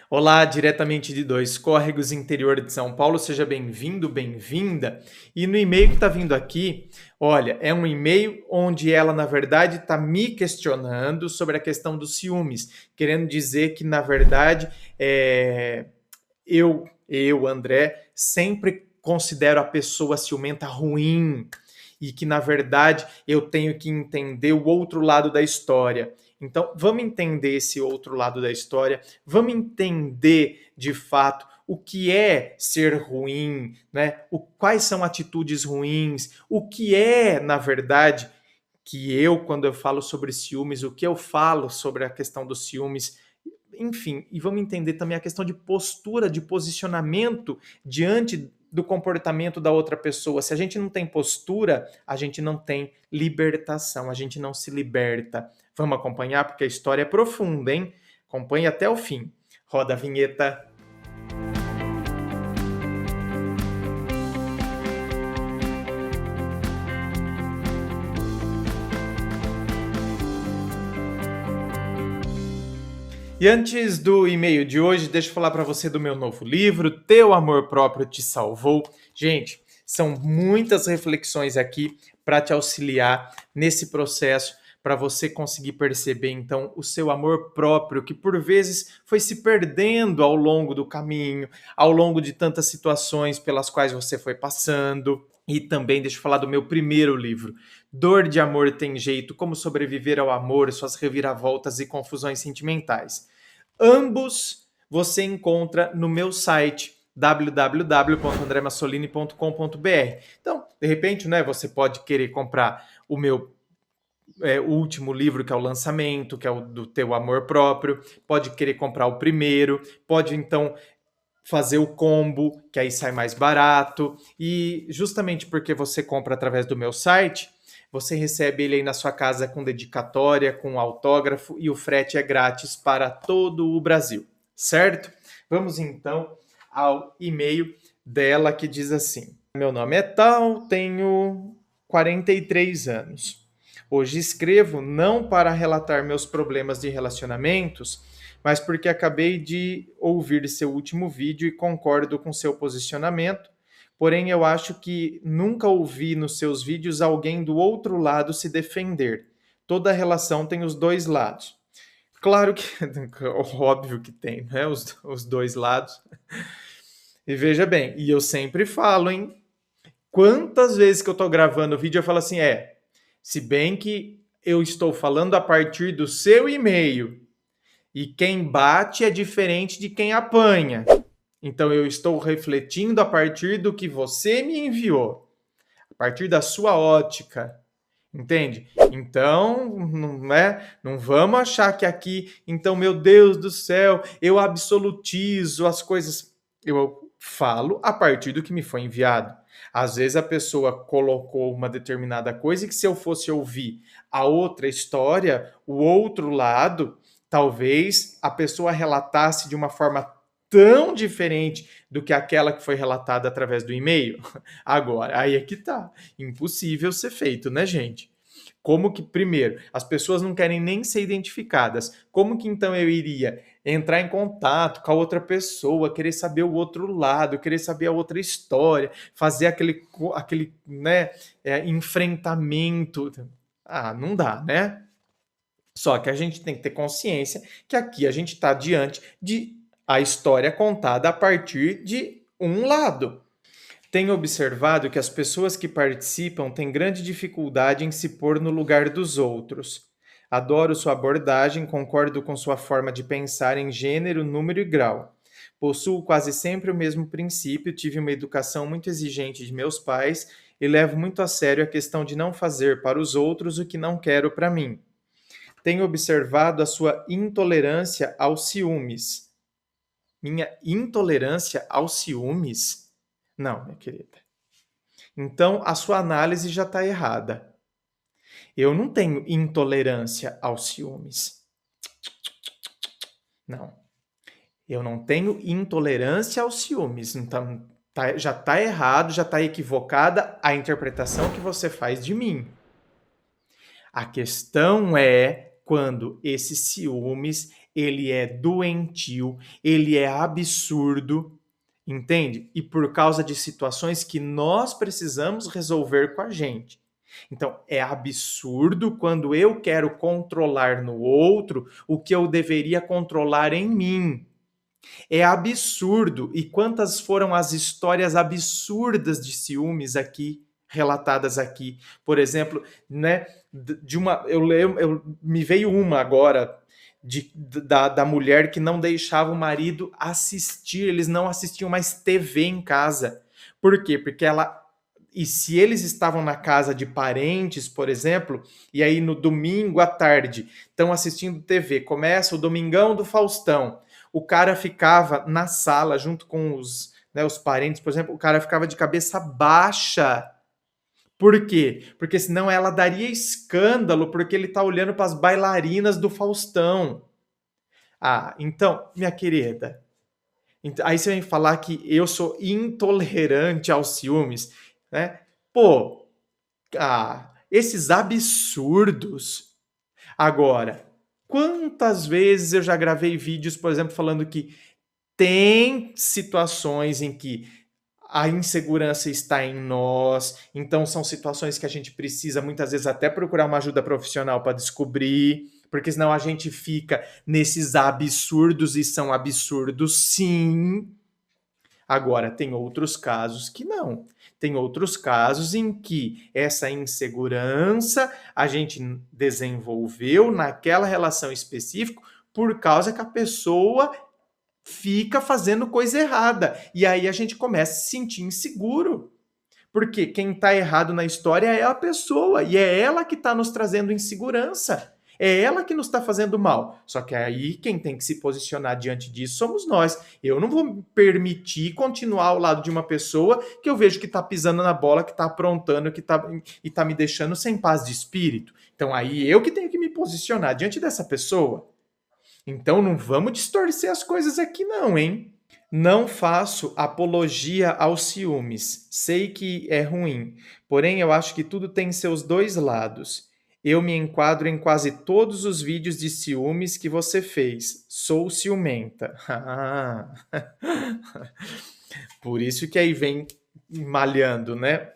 Olá, diretamente de Dois Córregos, interior de São Paulo, seja bem-vindo, bem-vinda. E no e-mail que está vindo aqui, olha, é um e-mail onde ela, na verdade, está me questionando sobre a questão dos ciúmes, querendo dizer que, na verdade, André, sempre considero a pessoa ciumenta ruim e que, na verdade, eu tenho que entender o outro lado da história. Então, vamos entender esse outro lado da história, vamos entender de fato o que é ser ruim, né? Quais são atitudes ruins, o que é, na verdade, quando eu falo sobre ciúmes, o que eu falo sobre a questão dos ciúmes, enfim, e vamos entender também a questão de postura, de posicionamento diante do comportamento da outra pessoa. Se a gente não tem postura, a gente não tem libertação, a gente não se liberta. Vamos acompanhar porque a história é profunda, hein? Acompanhe até o fim. Roda a vinheta. E antes do e-mail de hoje, deixa eu falar para você do meu novo livro, Teu Amor Próprio Te Salvou. Gente, são muitas reflexões aqui para te auxiliar nesse processo, para você conseguir perceber então o seu amor próprio, que por vezes foi se perdendo ao longo do caminho, ao longo de tantas situações pelas quais você foi passando. E também deixa eu falar do meu primeiro livro, Dor de Amor Tem Jeito, Como Sobreviver ao Amor, Suas Reviravoltas e Confusões Sentimentais. Ambos você encontra no meu site www.andremassolini.com.br. Então, de repente, né, você pode querer comprar o meu o último livro, que é o lançamento, que é o do Teu Amor Próprio, pode querer comprar o primeiro, pode então fazer o combo, que aí sai mais barato, e justamente porque você compra através do meu site, você recebe ele aí na sua casa com dedicatória, com autógrafo, e o frete é grátis para todo o Brasil, certo? Vamos então ao e-mail dela que diz assim: meu nome é tal, tenho 43 anos. Hoje escrevo não para relatar meus problemas de relacionamentos, mas porque acabei de ouvir seu último vídeo e concordo com seu posicionamento. Porém, eu acho que nunca ouvi nos seus vídeos alguém do outro lado se defender. Toda relação tem os dois lados. Claro que, óbvio que tem, né? Os dois lados. E veja bem, e eu sempre falo, hein? Quantas vezes que eu tô gravando o vídeo, eu falo assim, se bem que eu estou falando a partir do seu e-mail, e quem bate é diferente de quem apanha. Então eu estou refletindo a partir do que você me enviou, a partir da sua ótica. Entende? Então, não vamos achar que aqui, então, meu Deus do céu, eu absolutizo as coisas. Eu falo a partir do que me foi enviado. Às vezes a pessoa colocou uma determinada coisa e que se eu fosse ouvir a outra história, o outro lado, talvez a pessoa relatasse de uma forma tão diferente do que aquela que foi relatada através do e-mail. Agora, aí é que tá. Impossível ser feito, né, gente? Como que, primeiro, as pessoas não querem nem ser identificadas. Como que então eu iria entrar em contato com a outra pessoa, querer saber o outro lado, querer saber a outra história, fazer aquele né, enfrentamento? Ah, não dá, né? Só que a gente tem que ter consciência que aqui a gente está diante de a história contada a partir de um lado. Tenho observado que as pessoas que participam têm grande dificuldade em se pôr no lugar dos outros. Adoro sua abordagem, concordo com sua forma de pensar em gênero, número e grau. Possuo quase sempre o mesmo princípio, tive uma educação muito exigente de meus pais e levo muito a sério a questão de não fazer para os outros o que não quero para mim. Tenho observado a sua intolerância aos ciúmes. Minha intolerância aos ciúmes? Não, minha querida. Então, a sua análise já está errada. Eu não tenho intolerância aos ciúmes. Não. Eu não tenho intolerância aos ciúmes. Então, já está errado, já está equivocada a interpretação que você faz de mim. A questão é quando esse ciúmes, ele é doentio, ele é absurdo, entende? E por causa de situações que nós precisamos resolver com a gente. Então, é absurdo quando eu quero controlar no outro o que eu deveria controlar em mim. É absurdo. E quantas foram as histórias absurdas de ciúmes aqui, relatadas aqui? Por exemplo, né, de uma. Me veio uma agora. Da mulher que não deixava o marido assistir, eles não assistiam mais TV em casa. Por quê? Porque ela. E se eles estavam na casa de parentes, por exemplo, e aí no domingo à tarde estão assistindo TV, começa o Domingão do Faustão, o cara ficava na sala junto com os parentes, por exemplo, o cara ficava de cabeça baixa. Por quê? Porque senão ela daria escândalo, porque ele está olhando para as bailarinas do Faustão. Ah, então, minha querida, aí você vem falar que eu sou intolerante aos ciúmes, né? Pô, esses absurdos. Agora, quantas vezes eu já gravei vídeos, por exemplo, falando que tem situações em que a insegurança está em nós, então são situações que a gente precisa muitas vezes até procurar uma ajuda profissional para descobrir, porque senão a gente fica nesses absurdos e são absurdos sim. Agora, tem outros casos que não. Tem outros casos em que essa insegurança a gente desenvolveu naquela relação específica por causa que a pessoa fica fazendo coisa errada. E aí a gente começa a se sentir inseguro. Porque quem está errado na história é a pessoa, e é ela que está nos trazendo insegurança. É ela que nos está fazendo mal. Só que aí quem tem que se posicionar diante disso somos nós. Eu não vou permitir continuar ao lado de uma pessoa que eu vejo que está pisando na bola, que está aprontando, e está me deixando sem paz de espírito. Então aí eu que tenho que me posicionar diante dessa pessoa. Então não vamos distorcer as coisas aqui não, hein? Não faço apologia aos ciúmes. Sei que é ruim, porém eu acho que tudo tem seus dois lados. Eu me enquadro em quase todos os vídeos de ciúmes que você fez. Sou ciumenta. Por isso que aí vem malhando, né?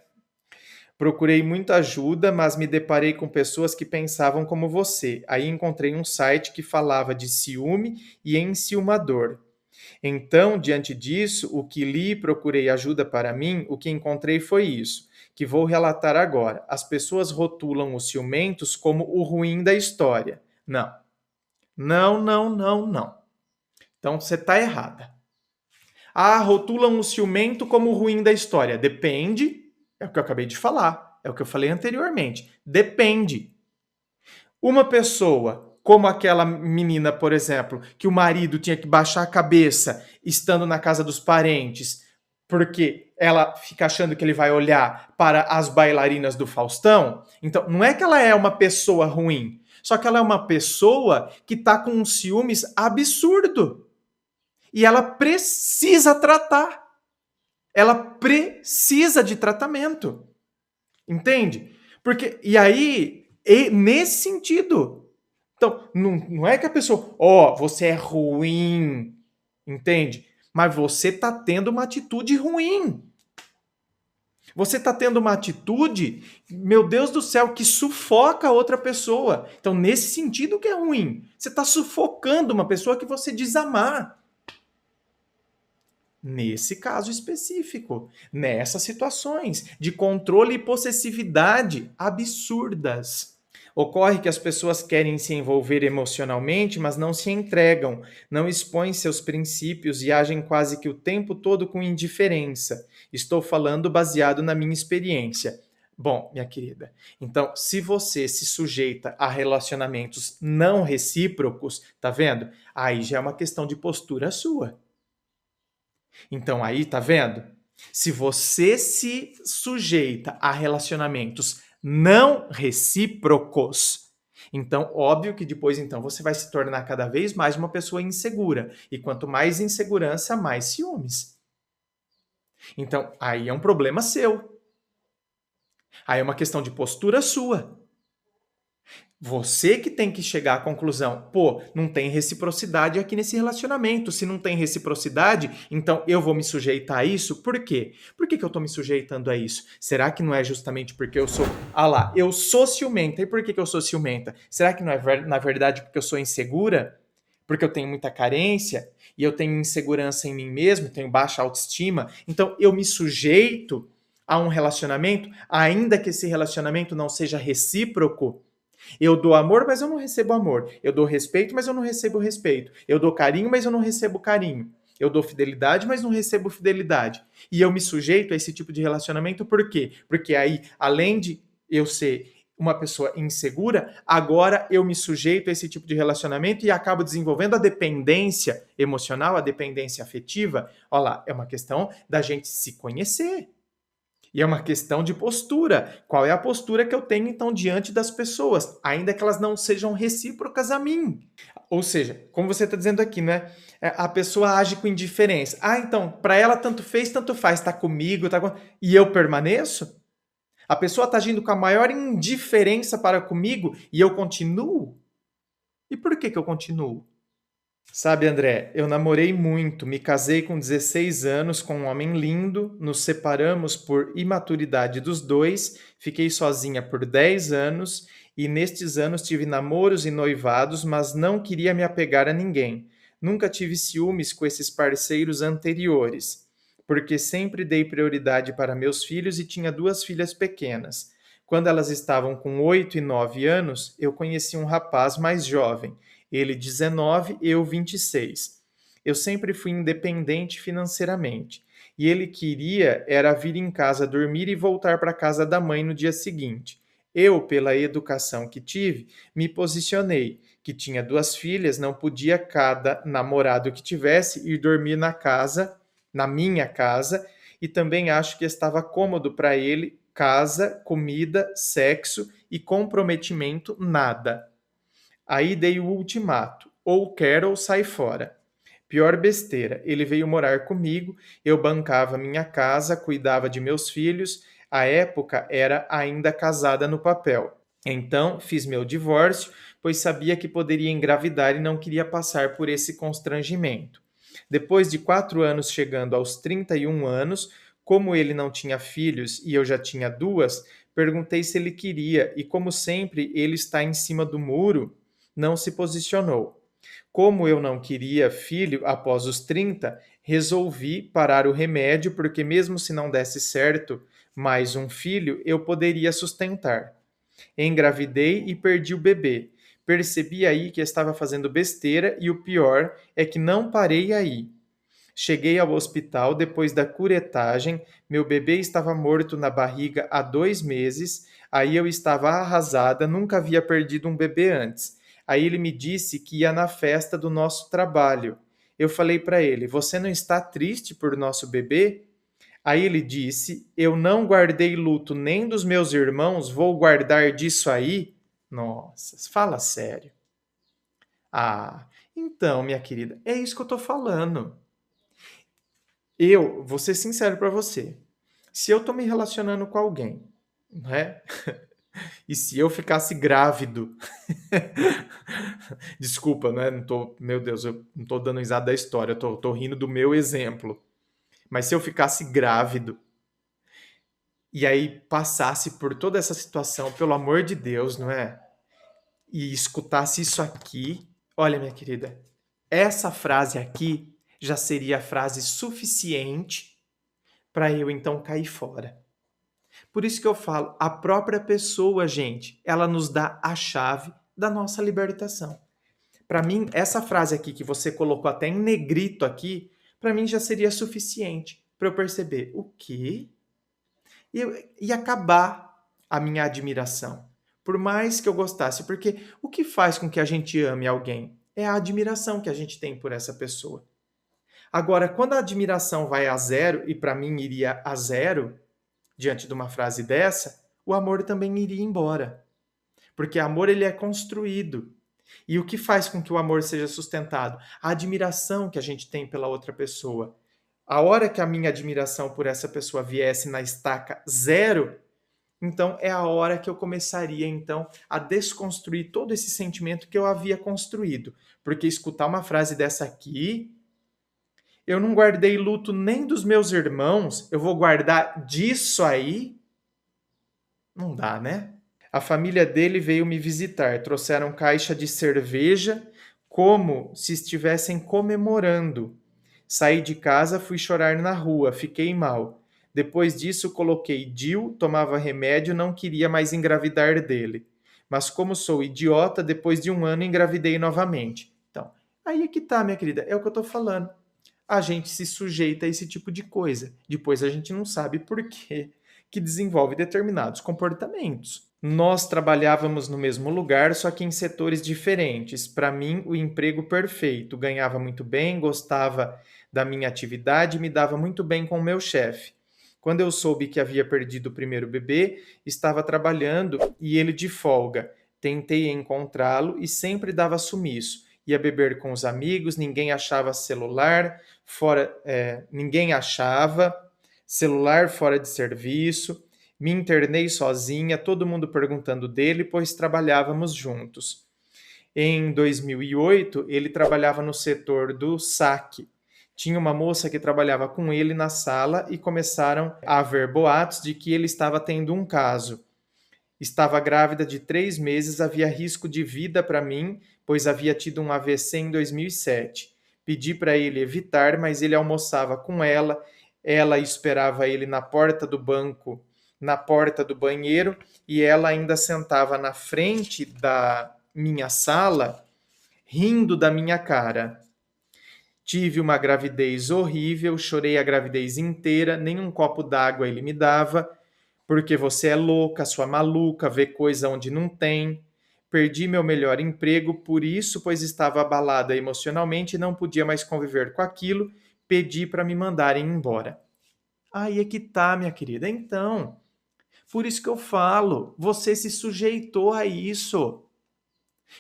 Procurei muita ajuda, mas me deparei com pessoas que pensavam como você. Aí encontrei um site que falava de ciúme e enciumador. Então, diante disso, o que li e procurei ajuda para mim, o que encontrei foi isso, que vou relatar agora. As pessoas rotulam os ciumentos como o ruim da história. Não. Não, não, não, não. Então, você está errada. Rotulam o ciumento como o ruim da história. Depende, é o que eu acabei de falar, é o que eu falei anteriormente. Depende. Uma pessoa, como aquela menina, por exemplo, que o marido tinha que baixar a cabeça estando na casa dos parentes, porque ela fica achando que ele vai olhar para as bailarinas do Faustão. Então, não é que ela é uma pessoa ruim, só que ela é uma pessoa que está com um ciúmes absurdo. E ela precisa tratar. Ela precisa de tratamento. Entende? Porque, e aí, nesse sentido. Então, não é que a pessoa, você é ruim, entende? Mas você está tendo uma atitude ruim. Você está tendo uma atitude, meu Deus do céu, que sufoca a outra pessoa. Então, nesse sentido que é ruim. Você está sufocando uma pessoa que você diz amar. Nesse caso específico, nessas situações de controle e possessividade absurdas. Ocorre que as pessoas querem se envolver emocionalmente, mas não se entregam, não expõem seus princípios e agem quase que o tempo todo com indiferença. Estou falando baseado na minha experiência. Bom, minha querida, então, se você se sujeita a relacionamentos não recíprocos, tá vendo? Aí já é uma questão de postura sua. Então aí, tá vendo? Se você se sujeita a relacionamentos não recíprocos, então óbvio que depois então você vai se tornar cada vez mais uma pessoa insegura. E quanto mais insegurança, mais ciúmes. Então aí é um problema seu. Aí é uma questão de postura sua. Você que tem que chegar à conclusão, pô, não tem reciprocidade aqui nesse relacionamento. Se não tem reciprocidade, então eu vou me sujeitar a isso? Por quê? Por que eu tô me sujeitando a isso? Será que não é justamente porque eu sou. Ah lá, eu sou ciumenta. E por que eu sou ciumenta? Será que não é na verdade porque eu sou insegura? Porque eu tenho muita carência e eu tenho insegurança em mim mesmo, tenho baixa autoestima. Então eu me sujeito a um relacionamento, ainda que esse relacionamento não seja recíproco. Eu dou amor, mas eu não recebo amor. Eu dou respeito, mas eu não recebo respeito. Eu dou carinho, mas eu não recebo carinho. Eu dou fidelidade, mas não recebo fidelidade. E eu me sujeito a esse tipo de relacionamento por quê? Porque aí, além de eu ser uma pessoa insegura, agora eu me sujeito a esse tipo de relacionamento e acabo desenvolvendo a dependência emocional, a dependência afetiva. Olha lá, é uma questão da gente se conhecer. E é uma questão de postura. Qual é a postura que eu tenho, então, diante das pessoas, ainda que elas não sejam recíprocas a mim? Ou seja, como você está dizendo aqui, né? A pessoa age com indiferença. Ah, então, para ela tanto fez, tanto faz, está comigo, tá com... e eu permaneço? A pessoa está agindo com a maior indiferença para comigo e eu continuo? E por que eu continuo? Sabe, André, eu namorei muito, me casei com 16 anos com um homem lindo, nos separamos por imaturidade dos dois, fiquei sozinha por 10 anos e nestes anos tive namoros e noivados, mas não queria me apegar a ninguém. Nunca tive ciúmes com esses parceiros anteriores, porque sempre dei prioridade para meus filhos e tinha duas filhas pequenas. Quando elas estavam com 8 e 9 anos, eu conheci um rapaz mais jovem. Ele 19, eu 26. Eu sempre fui independente financeiramente. E ele queria era vir em casa dormir e voltar para casa da mãe no dia seguinte. Eu, pela educação que tive, me posicionei, que tinha duas filhas, não podia cada namorado que tivesse ir dormir na casa, na minha casa, e também acho que estava cômodo para ele casa, comida, sexo e comprometimento nada. Aí dei o ultimato: ou quer ou sai fora. Pior besteira, ele veio morar comigo, eu bancava minha casa, cuidava de meus filhos, à época era ainda casada no papel. Então fiz meu divórcio, pois sabia que poderia engravidar e não queria passar por esse constrangimento. Depois de 4 anos, chegando aos 31 anos, como ele não tinha filhos e eu já tinha duas, perguntei se ele queria e, como sempre, ele está em cima do muro, não se posicionou. Como eu não queria filho após os 30, resolvi parar o remédio, porque mesmo se não desse certo mais um filho, eu poderia sustentar. Engravidei e perdi o bebê. Percebi aí que estava fazendo besteira e o pior é que não parei aí. Cheguei ao hospital depois da curetagem, meu bebê estava morto na barriga há 2 meses, aí eu estava arrasada, nunca havia perdido um bebê antes. Aí ele me disse que ia na festa do nosso trabalho. Eu falei para ele: Você não está triste por nosso bebê? Aí ele disse: Eu não guardei luto nem dos meus irmãos, vou guardar disso aí? Nossa, fala sério. Ah, então, minha querida, é isso que eu tô falando. Eu vou ser sincero para você. Se eu tô me relacionando com alguém, né? E se eu ficasse grávido, desculpa, né? Não tô, meu Deus, eu não tô dando risada da história, eu tô rindo do meu exemplo. Mas se eu ficasse grávido e aí passasse por toda essa situação, pelo amor de Deus, não é? E escutasse isso aqui, olha, minha querida, essa frase aqui já seria a frase suficiente para eu então cair fora. Por isso que eu falo, a própria pessoa, gente, ela nos dá a chave da nossa libertação. Para mim, essa frase aqui que você colocou até em negrito aqui, para mim já seria suficiente para eu perceber o quê? E acabar a minha admiração. Por mais que eu gostasse, porque o que faz com que a gente ame alguém é a admiração que a gente tem por essa pessoa. Agora, quando a admiração vai a zero, e para mim iria a zero, diante de uma frase dessa, o amor também iria embora. Porque amor ele é construído. E o que faz com que o amor seja sustentado? A admiração que a gente tem pela outra pessoa. A hora que a minha admiração por essa pessoa viesse na estaca zero, Então é a hora que eu começaria então a desconstruir todo esse sentimento que eu havia construído, porque escutar uma frase dessa aqui, eu não guardei luto nem dos meus irmãos, eu vou guardar disso aí? Não dá, né? A família dele veio me visitar, trouxeram caixa de cerveja como se estivessem comemorando. Saí de casa, fui chorar na rua, fiquei mal. Depois disso, coloquei DIU, tomava remédio, não queria mais engravidar dele. Mas como sou idiota, depois de 1 ano engravidei novamente. Então, aí é que tá, minha querida, é o que eu tô falando. A gente se sujeita a esse tipo de coisa. Depois a gente não sabe por quê que desenvolve determinados comportamentos. Nós trabalhávamos no mesmo lugar, só que em setores diferentes. Para mim, o emprego perfeito. Ganhava muito bem, gostava da minha atividade, me dava muito bem com o meu chefe. Quando eu soube que havia perdido o primeiro bebê, estava trabalhando e ele de folga. Tentei encontrá-lo e sempre dava sumiço. Ia beber com os amigos, ninguém achava celular fora de serviço. Me internei sozinha, todo mundo perguntando dele, pois trabalhávamos juntos. Em 2008, ele trabalhava no setor do saque. Tinha uma moça que trabalhava com ele na sala e começaram a haver boatos de que ele estava tendo um caso. Estava grávida de 3 meses, havia risco de vida para mim, pois havia tido um AVC em 2007. Pedi para ele evitar, mas ele almoçava com ela esperava ele na porta do banco, na porta do banheiro, e ela ainda sentava na frente da minha sala, rindo da minha cara. Tive uma gravidez horrível, chorei a gravidez inteira, nem um copo d'água ele me dava, porque você é louca, sua maluca, vê coisa onde não tem. Perdi meu melhor emprego por isso, pois estava abalada emocionalmente e não podia mais conviver com aquilo. Pedi para me mandarem embora. Aí é que tá, minha querida. Então, por isso que eu falo, você se sujeitou a isso.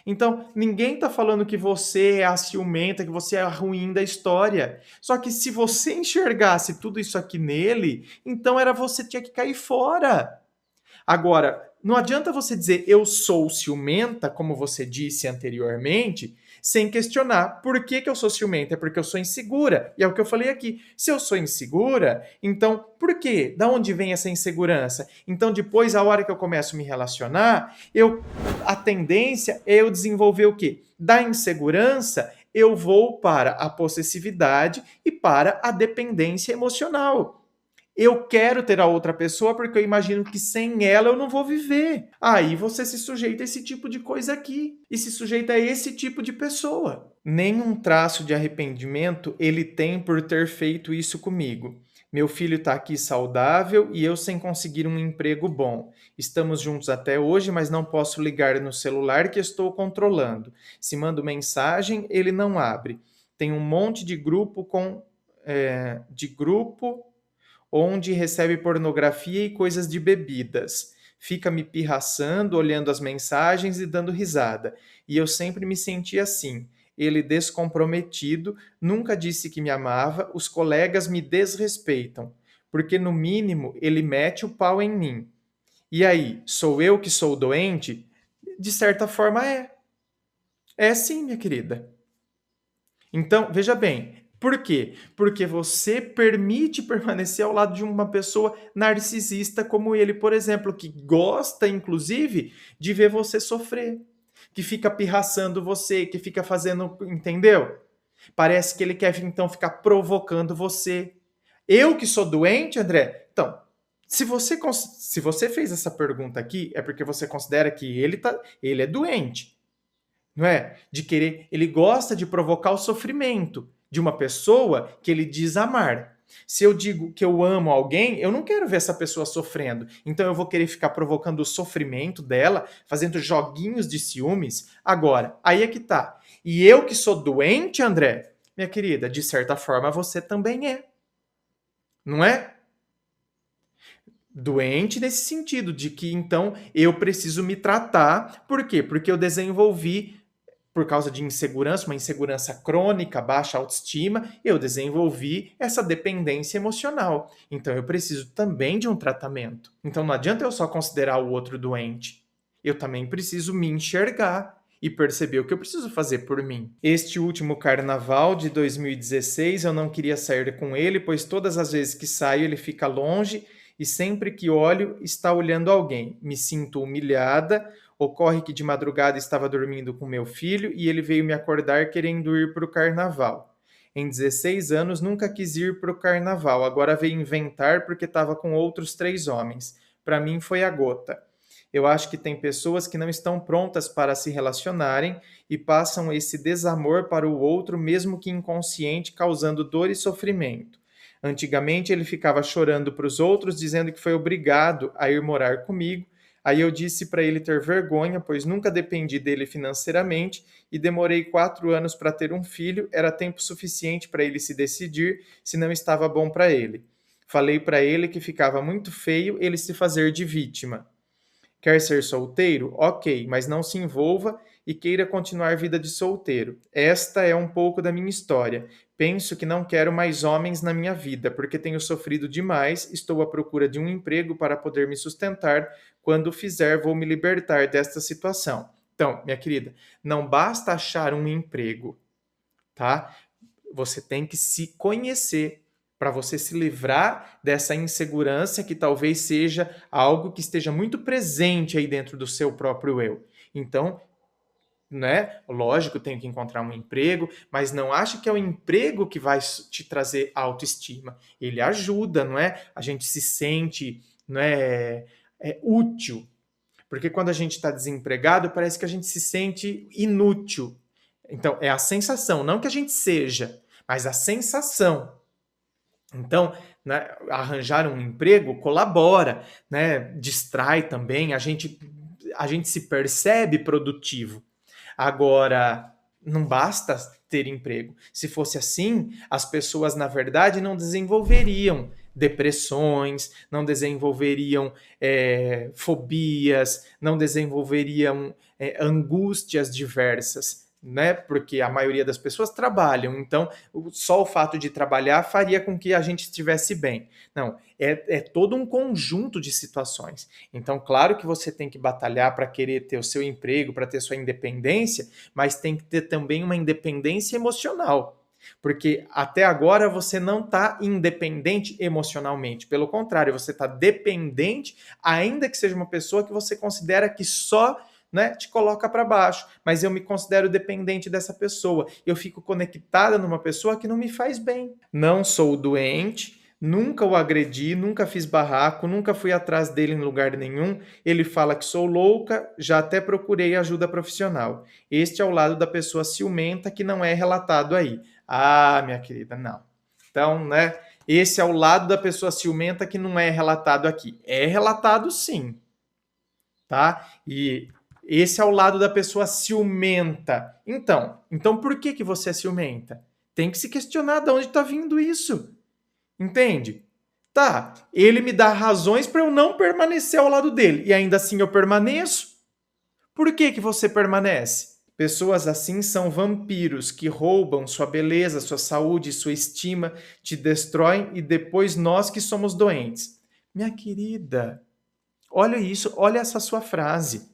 Então, ninguém está falando que você é a ciumenta, que você é a ruim da história. Só que se você enxergasse tudo isso aqui nele, então era você que tinha que cair fora. Agora, não adianta você dizer eu sou ciumenta, como você disse anteriormente, sem questionar por que eu sou ciumenta. É porque eu sou insegura. E é o que eu falei aqui. Se eu sou insegura, então por quê? Da onde vem essa insegurança? Então, depois, a hora que eu começo a me relacionar, a tendência é eu desenvolver o quê? Da insegurança, eu vou para a possessividade e para a dependência emocional. Eu quero ter a outra pessoa porque eu imagino que sem ela eu não vou viver. Aí você se sujeita a esse tipo de coisa aqui e se sujeita a esse tipo de pessoa. Nenhum traço de arrependimento ele tem por ter feito isso comigo. Meu filho está aqui saudável e eu sem conseguir um emprego bom. Estamos juntos até hoje, mas não posso ligar no celular que estou controlando. Se mando mensagem, ele não abre. Tem um monte de grupo onde recebe pornografia e coisas de bebidas. Fica me pirraçando, olhando as mensagens e dando risada. E eu sempre me senti assim. Ele descomprometido, nunca disse que me amava, os colegas me desrespeitam, porque no mínimo ele mete o pau em mim. E aí, sou eu que sou doente? De certa forma é. É sim, minha querida. Então, veja bem, por quê? Porque você permite permanecer ao lado de uma pessoa narcisista como ele, por exemplo, que gosta, inclusive, de ver você sofrer, que fica pirraçando você, que fica fazendo, entendeu? Parece que ele quer então ficar provocando você. Eu que sou doente, André? Então, se você fez essa pergunta aqui, é porque você considera que ele é doente. Não é? De querer, ele gosta de provocar o sofrimento de uma pessoa que ele diz amar. Se eu digo que eu amo alguém, eu não quero ver essa pessoa sofrendo. Então eu vou querer ficar provocando o sofrimento dela, fazendo joguinhos de ciúmes. Agora, aí é que tá. E eu que sou doente, André, minha querida, de certa forma você também é. Não é? Doente nesse sentido, de que então eu preciso me tratar. Por quê? Porque eu desenvolvi por causa de insegurança, uma insegurança crônica, baixa autoestima, eu desenvolvi essa dependência emocional. Então eu preciso também de um tratamento. Então não adianta eu só considerar o outro doente. Eu também preciso me enxergar e perceber o que eu preciso fazer por mim. Este último carnaval de 2016 eu não queria sair com ele, pois todas as vezes que saio ele fica longe e sempre que olho está olhando alguém. Me sinto humilhada. Ocorre que de madrugada estava dormindo com meu filho e ele veio me acordar querendo ir para o carnaval. Em 16 anos nunca quis ir para o carnaval, agora veio inventar porque estava com outros 3 homens. Para mim foi a gota. Eu acho que tem pessoas que não estão prontas para se relacionarem e passam esse desamor para o outro, mesmo que inconsciente, causando dor e sofrimento. Antigamente ele ficava chorando para os outros, dizendo que foi obrigado a ir morar comigo. Aí eu disse para ele ter vergonha, pois nunca dependi dele financeiramente e demorei 4 anos para ter um filho, era tempo suficiente para ele se decidir se não estava bom para ele. Falei para ele que ficava muito feio ele se fazer de vítima. Quer ser solteiro? Ok, mas não se envolva e queira continuar vida de solteiro. Esta é um pouco da minha história. Penso que não quero mais homens na minha vida, porque tenho sofrido demais, estou à procura de um emprego para poder me sustentar. Quando fizer, vou me libertar desta situação. Então, minha querida, não basta achar um emprego, tá? Você tem que se conhecer para você se livrar dessa insegurança que talvez seja algo que esteja muito presente aí dentro do seu próprio eu. Então, né? Lógico, tem que encontrar um emprego, mas não ache que é o emprego que vai te trazer autoestima. Ele ajuda, não é? A gente se sente, não é, útil. Porque quando a gente está desempregado, parece que a gente se sente inútil. Então, é a sensação, não que a gente seja, mas a sensação. Então, né, arranjar um emprego colabora, né, distrai também, a gente se percebe produtivo. Agora, não basta ter emprego. Se fosse assim, as pessoas, na verdade, não desenvolveriam depressões, não desenvolveriam fobias, não desenvolveriam angústias diversas, né? Porque a maioria das pessoas trabalham, então só o fato de trabalhar faria com que a gente estivesse bem. Não, é todo um conjunto de situações. Então, claro que você tem que batalhar para querer ter o seu emprego, para ter sua independência, mas tem que ter também uma independência emocional. Porque até agora você não está independente emocionalmente. Pelo contrário, você está dependente, ainda que seja uma pessoa que você considera que só, né, te coloca para baixo, mas eu me considero dependente dessa pessoa. Eu fico conectada numa pessoa que não me faz bem. Não sou doente, nunca o agredi, nunca fiz barraco, nunca fui atrás dele em lugar nenhum. Ele fala que sou louca, já até procurei ajuda profissional. Este é o lado da pessoa ciumenta que não é relatado aí. Ah, minha querida, não. Então, né, esse é o lado da pessoa ciumenta que não é relatado aqui. É relatado sim, tá? E esse é o lado da pessoa ciumenta. Então por que você é ciumenta? Tem que se questionar de onde está vindo isso. Entende? Tá, ele me dá razões para eu não permanecer ao lado dele e ainda assim eu permaneço. Por que você permanece? Pessoas assim são vampiros que roubam sua beleza, sua saúde, sua estima, te destroem e depois nós que somos doentes. Minha querida, olha isso, olha essa sua frase.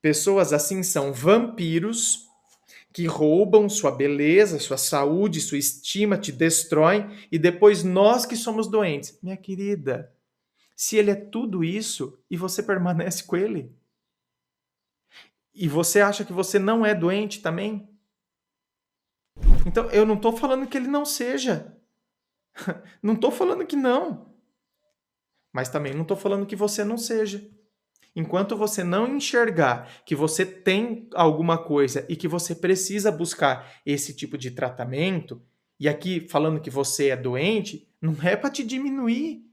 Pessoas assim são vampiros que roubam sua beleza, sua saúde, sua estima, te destroem e depois nós que somos doentes. Minha querida, se ele é tudo isso e você permanece com ele, e você acha que você não é doente também? Então, eu não estou falando que ele não seja. Não estou falando que não. Mas também não estou falando que você não seja. Enquanto você não enxergar que você tem alguma coisa e que você precisa buscar esse tipo de tratamento, e aqui falando que você é doente, não é para te diminuir,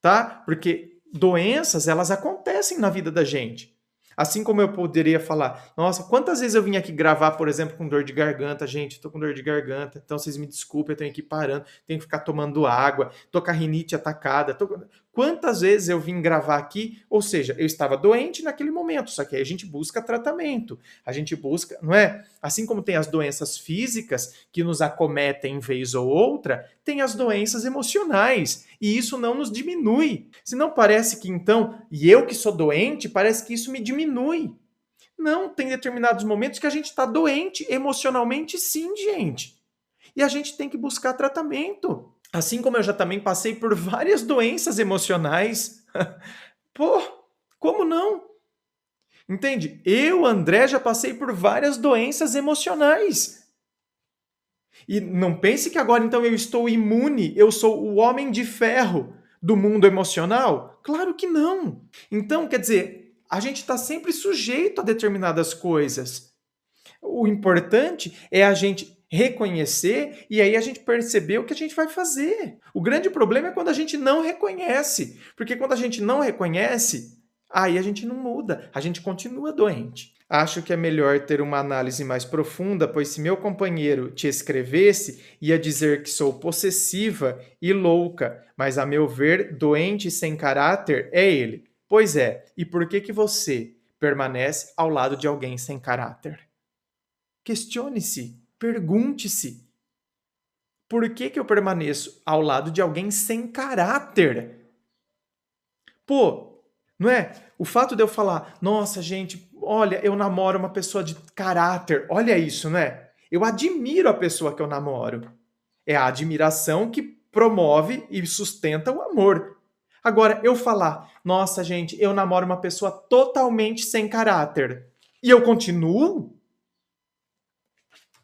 tá? Porque doenças, elas acontecem na vida da gente. Assim como eu poderia falar, nossa, quantas vezes eu vim aqui gravar, por exemplo, com dor de garganta, gente, tô com dor de garganta, então vocês me desculpem, eu tenho que ir parando, tenho que ficar tomando água, tô com a rinite atacada. Quantas vezes eu vim gravar aqui, ou seja, eu estava doente naquele momento, só que aí a gente busca tratamento, a gente busca, não é? Assim como tem as doenças físicas que nos acometem vez ou outra, tem as doenças emocionais, e isso não nos diminui. Se não parece que então, e eu que sou doente, parece que isso me diminui. Não, tem determinados momentos que a gente está doente emocionalmente, sim, gente. E a gente tem que buscar tratamento. Assim como eu já também passei por várias doenças emocionais. Pô, como não? Entende? Eu, André, já passei por várias doenças emocionais. E não pense que agora então eu estou imune, eu sou o homem de ferro do mundo emocional? Claro que não. Então, quer dizer, a gente está sempre sujeito a determinadas coisas. O importante é a gente reconhecer e aí a gente perceber o que a gente vai fazer. O grande problema é quando a gente não reconhece, porque quando a gente não reconhece, aí a gente não muda, a gente continua doente. Acho que é melhor ter uma análise mais profunda, pois se meu companheiro te escrevesse, ia dizer que sou possessiva e louca, mas a meu ver, doente e sem caráter é ele. Pois é, e por que você permanece ao lado de alguém sem caráter? Questione-se, pergunte-se: por que eu permaneço ao lado de alguém sem caráter? Pô, não é? O fato de eu falar, nossa, gente, olha, eu namoro uma pessoa de caráter, olha isso, né? Eu admiro a pessoa que eu namoro. É a admiração que promove e sustenta o amor. Agora, eu falar, nossa, gente, eu namoro uma pessoa totalmente sem caráter e eu continuo?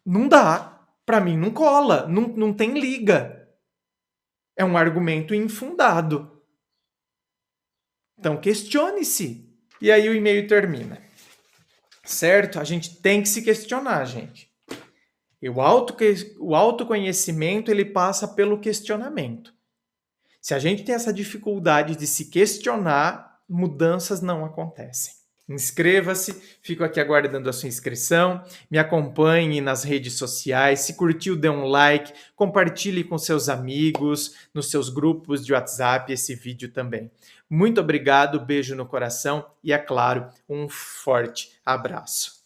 Não dá. Para mim não cola, não tem liga. É um argumento infundado. Então questione-se. E aí o e-mail termina. Certo? A gente tem que se questionar, gente. E o autoconhecimento ele passa pelo questionamento. Se a gente tem essa dificuldade de se questionar, mudanças não acontecem. Inscreva-se, fico aqui aguardando a sua inscrição, me acompanhe nas redes sociais, se curtiu, dê um like, compartilhe com seus amigos, nos seus grupos de WhatsApp esse vídeo também. Muito obrigado, beijo no coração e, é claro, um forte abraço.